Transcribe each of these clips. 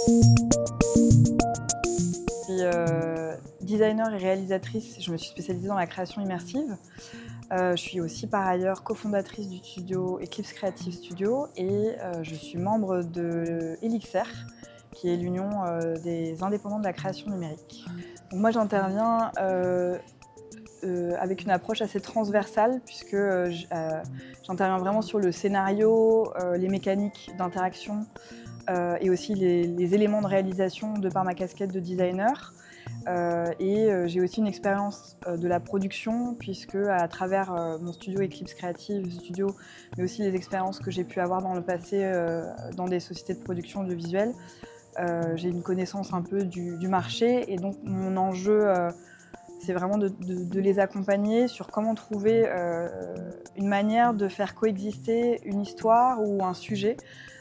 Je suis designer et réalisatrice. Je me suis spécialisée dans la création immersive. Je suis aussi par ailleurs cofondatrice du studio Eclipse Creative Studio et je suis membre de Elixir, qui est l'union des indépendants de la création numérique. Donc moi j'interviens avec une approche assez transversale puisque j'interviens vraiment sur le scénario, les mécaniques d'interaction et aussi les éléments de réalisation de par ma casquette de designer. J'ai aussi une expérience de la production puisque à travers mon studio Eclipse Creative Studio, mais aussi les expériences que j'ai pu avoir dans le passé dans des sociétés de production audiovisuelle, j'ai une connaissance un peu du marché et donc mon enjeu c'est vraiment de les accompagner sur comment trouver une manière de faire coexister une histoire ou un sujet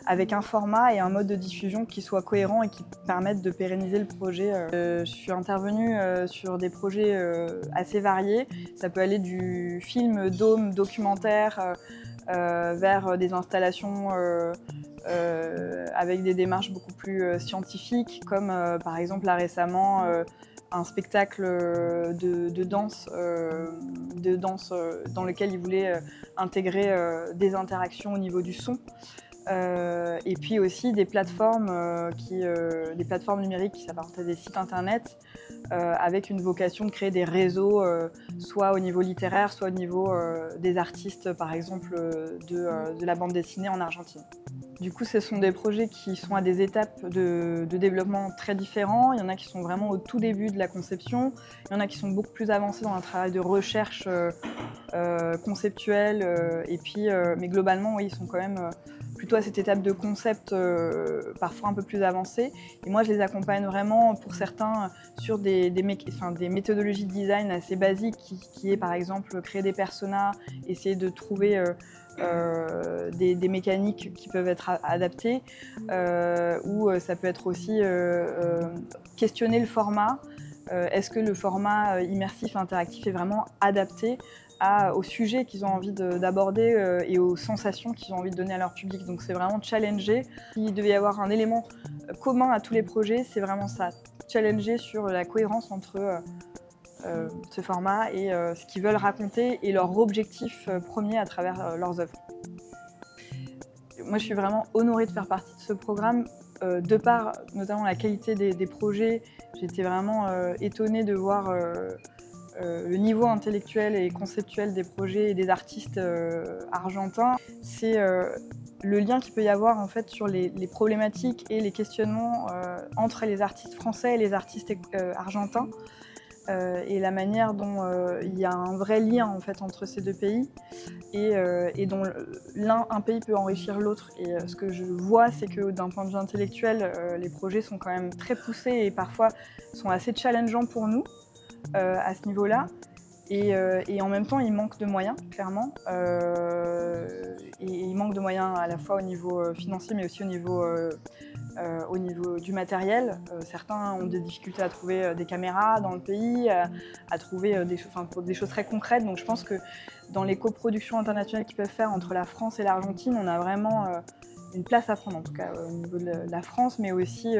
avec un format et un mode de diffusion qui soit cohérent et qui permettent de pérenniser le projet. Je suis intervenue sur des projets assez variés. Ça peut aller du film, dôme, documentaire, vers des installations avec des démarches beaucoup plus scientifiques, comme par exemple là récemment un spectacle de danse dans lequel ils voulaient intégrer des interactions au niveau du son. Et puis aussi des plateformes, des plateformes numériques qui s'apparentent à des sites internet avec une vocation de créer des réseaux, soit au niveau littéraire, soit au niveau des artistes, par exemple de la bande dessinée en Argentine. Du coup, ce sont des projets qui sont à des étapes de développement très différents. Il y en a qui sont vraiment au tout début de la conception. Il y en a qui sont beaucoup plus avancés dans un travail de recherche conceptuelle. Mais globalement, oui, ils sont quand même plutôt à cette étape de concept parfois un peu plus avancée. Et moi, je les accompagne vraiment, pour certains, sur des méthodologies de design assez basiques, qui est par exemple créer des personas, essayer de trouver des mécaniques qui peuvent être adaptées, ou ça peut être aussi questionner le format. Est-ce que le format immersif interactif est vraiment adapté au sujet qu'ils ont envie d'aborder et aux sensations qu'ils ont envie de donner à leur public. Donc c'est vraiment challenger. Il devait y avoir un élément commun à tous les projets, c'est vraiment ça. Challenger sur la cohérence entre ce format et ce qu'ils veulent raconter et leur objectif premier à travers leurs œuvres. Moi je suis vraiment honorée de faire partie de ce programme. De par notamment la qualité des projets, j'étais vraiment étonnée de voir le niveau intellectuel et conceptuel des projets et des artistes argentins. C'est le lien qu'il peut y avoir en fait sur les problématiques et les questionnements entre les artistes français et les artistes argentins. Et la manière dont il y a un vrai lien en fait entre ces deux pays et dont un pays peut enrichir l'autre. Et ce que je vois, c'est que d'un point de vue intellectuel, les projets sont quand même très poussés et parfois sont assez challengeants pour nous à ce niveau-là. Et en même temps, il manque de moyens, clairement. Et il manque de moyens à la fois au niveau financier, mais aussi au niveau du matériel. Certains ont des difficultés à trouver des caméras dans le pays, à trouver des choses très concrètes. Donc je pense que dans les coproductions internationales qu'ils peuvent faire entre la France et l'Argentine, on a vraiment une place à prendre, en tout cas au niveau de la France, mais aussi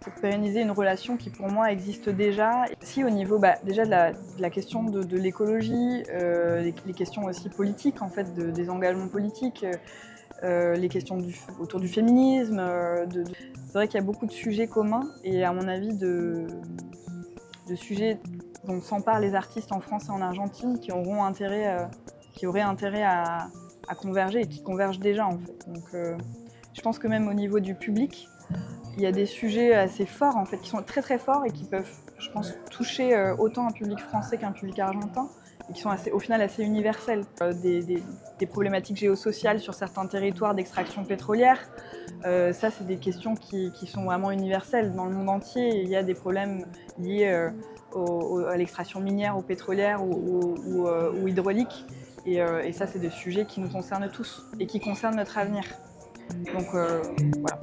pour pérenniser une relation qui pour moi existe déjà. Si au niveau déjà de la question de l'écologie, les questions aussi politiques, en fait, des engagements politiques, les questions autour du féminisme. C'est vrai qu'il y a beaucoup de sujets communs et à mon avis de sujets dont s'emparent les artistes en France et en Argentine qui auraient intérêt à converger et qui convergent déjà en fait. Donc je pense que même au niveau du public, il y a des sujets assez forts en fait, qui sont très très forts et qui peuvent, je pense, toucher autant un public français qu'un public argentin et qui sont au final assez universels. Des problématiques géosociales sur certains territoires d'extraction pétrolière, ça c'est des questions qui sont vraiment universelles. Dans le monde entier, il y a des problèmes liés à l'extraction minière, ou pétrolière ou hydraulique. Et ça c'est des sujets qui nous concernent tous et qui concernent notre avenir. Donc voilà.